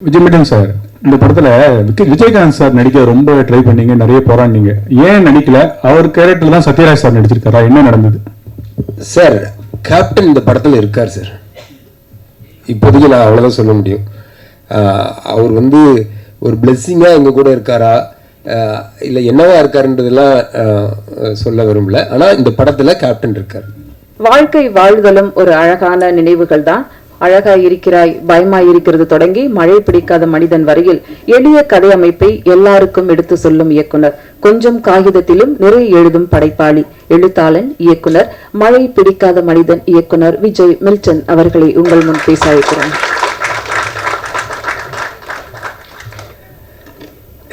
Vijay sir, இந்த படத்துல Vijayakanth sir நடிக்க ரொம்ப ட்ரை பண்ணீங்க, நிறைய போராடினீங்க. ஏன் நடிக்கல? அவர் கேரக்டர் தான் சத்யராஜ் சார் நடிச்சிருக்காரா? என்ன நடந்தது சார்? கேப்டன் இந்த படத்தில் இருக்கார் சார். இப்போதைக்கு நான் அவ்வளோதான் சொல்ல முடியும். அவர் வந்து ஒரு பிளெஸ்ஸிங்காக எங்கள் கூட இருக்காரா இல்லை என்னவா இருக்காருன்றதெல்லாம் சொல்ல விரும்பல. ஆனால் இந்த படத்தில் கேப்டன் இருக்கார். வாழ்க்கை வாழ்தலும் ஒரு அழகான நினைவுகள் தான். அழகாய் இருக்கிறாய், பயமாய் இருக்கிறது தொடங்கி மழை பிடிக்காத மனிதன் வரையில் எளிய கதை அமைப்பை எல்லாருக்கும் எடுத்து சொல்லும் இயக்குனர். கொஞ்சம் காகிதத்திலும் நிறைய எழுதும் படைப்பாளி, எழுத்தாளன், இயக்குனர், மழை பிடிக்காத மனிதன் இயக்குனர் விஜய் மில்டன் அவர்களை உங்கள் முன் பேச அழைக்கிறோம்.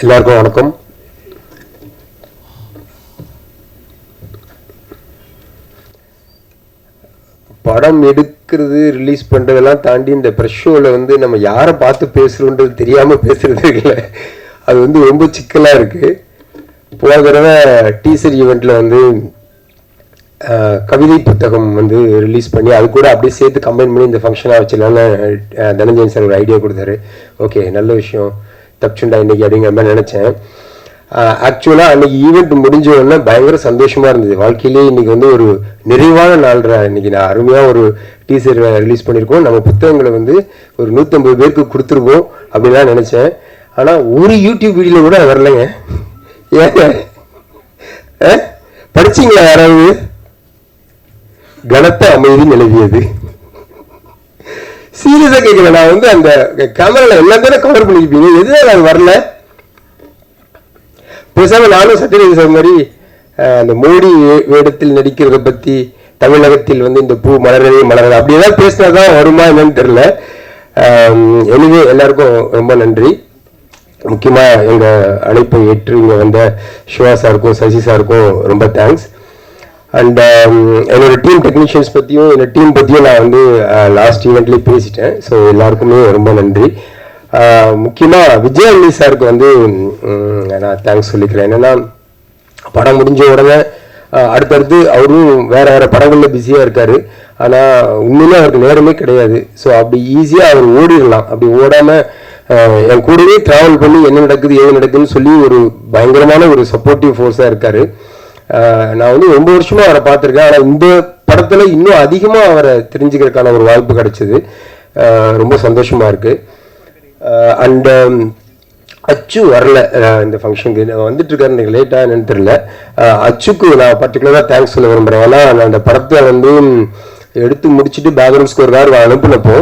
எல்லாருக்கும் வணக்கம். படம் எடுக்கிறது, ரிலீஸ் பண்ணுறதெல்லாம் தாண்டி இந்த ப்ரெஷ் ஷோவில் வந்து நம்ம யாரை பார்த்து பேசுகிறோன்றது தெரியாமல் பேசுகிறது இல்லை. அது வந்து ரொம்ப சிக்கலாக இருக்குது. போன தடவை டீசர் ஈவெண்ட்டில் வந்து கவிதை புத்தகம் வந்து ரிலீஸ் பண்ணி அது கூட அப்படியே சேர்த்து கம்பைன் பண்ணி இந்த ஃபங்க்ஷனாக வச்சிடலான்னு தனஞ்சயன் சார் ஒரு ஐடியா கொடுத்தாரு. ஓகே, நல்ல விஷயம், தப்புச்சுண்டா இன்னைக்கு அப்படிங்கிற மாதிரி நினச்சேன். ஆக்சுவலாக அன்றைக்கி ஈவெண்ட் முடிஞ்ச உடனே பயங்கர சந்தோஷமாக இருந்தது. வாழ்க்கையிலேயே இன்றைக்கி வந்து ஒரு நிறைவான நாள்ற. இன்றைக்கி நான் அருமையாக ஒரு டீசர் ரிலீஸ் பண்ணியிருக்கோம். நம்ம புத்தகங்களை வந்து ஒரு 150 பேருக்கு கொடுத்துருக்கோம் அப்படின்லாம் நினச்சேன். ஆனால் ஒரு யூடியூப் வீடியோ கூட வரலைங்க. ஏங்க படிச்சிங்களா யாராவது? கனத்த அமைதி நிலவியது. சீரியஸாக கேட்கல. நான் வந்து அந்த கேமராவில் எல்லாத்தையும் கவர் பண்ணியிருப்பீங்க, எதுனால அது வரல? பேசாம நானும் சத்யராஜ் சார் மாதிரி அந்த மோடி வேடத்தில் நடிக்கிறத பற்றி, தமிழகத்தில் வந்து இந்த பூ மலரவே மலரது அப்படி ஏதாவது பேசினாதான் வருமா என்னன்னு தெரியல. எனவே எல்லாருக்கும் ரொம்ப நன்றி. முக்கியமாக எங்கள் அழைப்பை ஏற்று இங்கே வந்த சிவா சாருக்கும் சசி சாருக்கும் ரொம்ப தேங்க்ஸ். அண்ட் என்னோட டீம் டெக்னீஷியன்ஸ் பற்றியும் என்னோட டீம் பற்றியும் நான் வந்து லாஸ்ட் ஈவெண்ட்லேயே பேசிட்டேன். ஸோ எல்லாருக்குமே ரொம்ப நன்றி. முக்கியமாக விஜய் சாருக்கு வந்து நான் தேங்க்ஸ் சொல்லிக்கிறேன். என்னென்னா படம் முடிஞ்ச உடனே அடுத்தடுத்து அவரும் வேறு வேறு படங்களில் பிஸியாக இருக்கார். ஆனால் உண்மையிலே அவருக்கு நேரமே கிடையாது. ஸோ அப்படி ஈஸியாக அவர் ஓடிடலாம். அப்படி ஓடாமல் என் கூடவே ட்ராவல் பண்ணி என்ன நடக்குது ஏது நடக்குதுன்னு சொல்லி ஒரு பயங்கரமான ஒரு சப்போர்ட்டிவ் ஃபோர்ஸாக இருக்கார். நான் வந்து ரொம்ப வருஷமாக அவரை பார்த்துருக்கேன். ஆனால் இந்த படத்தில் இன்னும் அதிகமாக அவரை தெரிஞ்சுக்கிறதுக்கான ஒரு வாய்ப்பு கிடைச்சிது. ரொம்ப சந்தோஷமாக இருக்குது. அண்ட் அச்சு வரல இந்த ஃபங்க்ஷனுக்கு, வந்துட்டு இருக்காரு. எனக்கு லேட்டாக என்னன்னு தெரியல. அச்சுக்கு நான் பர்டிகுலராக தேங்க்ஸ் சொல்ல விரும்புகிறேன். ஏன்னா நான் அந்த படத்தை வந்து எடுத்து முடிச்சுட்டு பேக்ரவுண்ட் ஸ்கோர்கார் அனுப்பினப்போ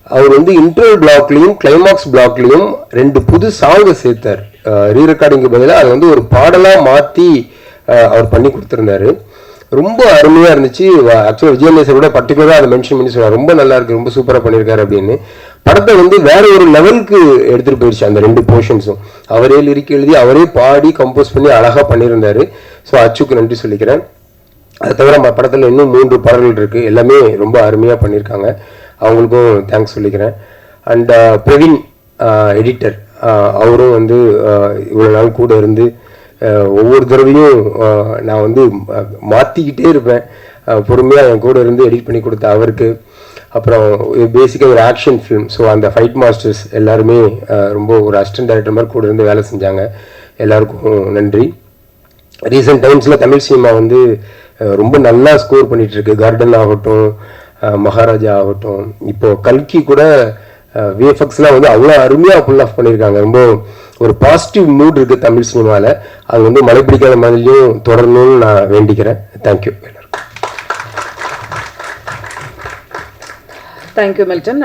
அவர் வந்து இன்டர்வல் பிளாக்லையும் கிளைமாக்ஸ் பிளாக்லையும் 2 புது சாங்கை சேர்த்தார். ரீ ரெக்கார்டிங்கு பதிலாக அதை வந்து ஒரு பாடலாக மாற்றி அவர் பண்ணி கொடுத்துருந்தாரு. ரொம்ப அருமையாக இருந்துச்சு. ஆக்சுவலாக விஜயநேசர் கூட பர்டிகுலராக அதை மென்ஷன் பண்ணி சொன்னார், ரொம்ப நல்லா இருக்கு, ரொம்ப சூப்பராக பண்ணியிருக்காரு அப்படின்னு. படத்தை வந்து வேற ஒரு லெவலுக்கு எடுத்துகிட்டு போயிடுச்சு அந்த 2 போர்ஷன்ஸும். அவரே லிரிக் எழுதி அவரே பாடி கம்போஸ் பண்ணி அழகாக பண்ணியிருந்தாரு. ஸோ அச்சுக்கு நன்றி சொல்லிக்கிறேன். அதை தவிர படத்தில் இன்னும் 3 பாடல்கள் இருக்குது, எல்லாமே ரொம்ப அருமையாக பண்ணியிருக்காங்க. அவங்களுக்கும் தேங்க்ஸ் சொல்லிக்கிறேன். அண்ட் பிரவீன் எடிட்டர், அவரும் வந்து இவ்வளோ நாள் கூட இருந்து ஒவ்வொரு தடவையும் நான் வந்து மாற்றிக்கிட்டே இருப்பேன். பொறுமையாக என் கூட இருந்து எடிட் பண்ணி கொடுத்த அவருக்கு. அப்புறம் பேசிக்காக ஒரு ஆக்ஷன் ஃபிலிம், ஸோ அந்த ஃபைட் மாஸ்டர்ஸ் எல்லாருமே ரொம்ப ஒரு அசிஸ்டன்ட் டைரக்டர் மாதிரி கூட இருந்து வேலை செஞ்சாங்க. எல்லாருக்கும் நன்றி. ரீசெண்ட் டைம்ஸில் தமிழ் சினிமா வந்து ரொம்ப நல்லா ஸ்கோர் பண்ணிகிட்ருக்கு. கார்டன் ஆகட்டும், மகாராஜா ஆகட்டும், இப்போது கல்கி கூட விஎஃப்எக்ஸ்லாம் வந்து அவ்வளோ அருமையாக ஃபுல் ஆஃப் பண்ணியிருக்காங்க. ரொம்ப ஒரு பாசிட்டிவ் மூட் இருக்குது தமிழ் சினிமாவில். அது வந்து மழை பிடிக்காத மாதிரியும் தொடரணும்னு நான் வேண்டிக்கிறேன். தேங்க்யூ எல்லாருக்கும். Thank you Milton.